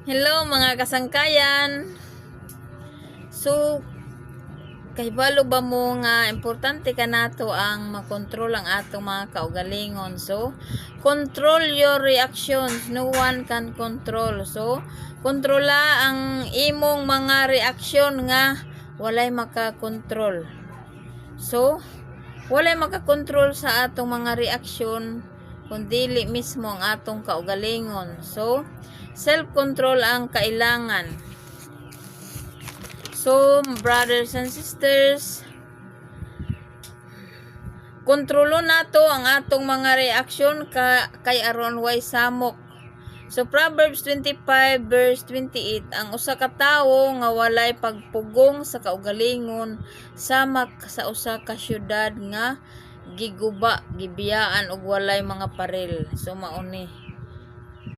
Hello mga kasangkayan. So, kahibalo ba mo nga importante ka nato ang makontrol ang atong mga kaugalingon. So, control your reactions. No one can control. So, kontrola ang imong mga reaksyon nga walay makakontrol. So, walay makakontrol sa atong mga reaksyon kundili mismo ang atong kaugalingon. So, self-control ang kailangan. So, brothers and sisters, kontrolo nato ang atong mga reaksyon kay aron way samok. So, Proverbs 25 verse 28, ang usa ka tawo nga walay pagpugong sa kaugalingon samak sa usa ka syudad nga giguba, gibiyaan og walay mga paril. So, mauni.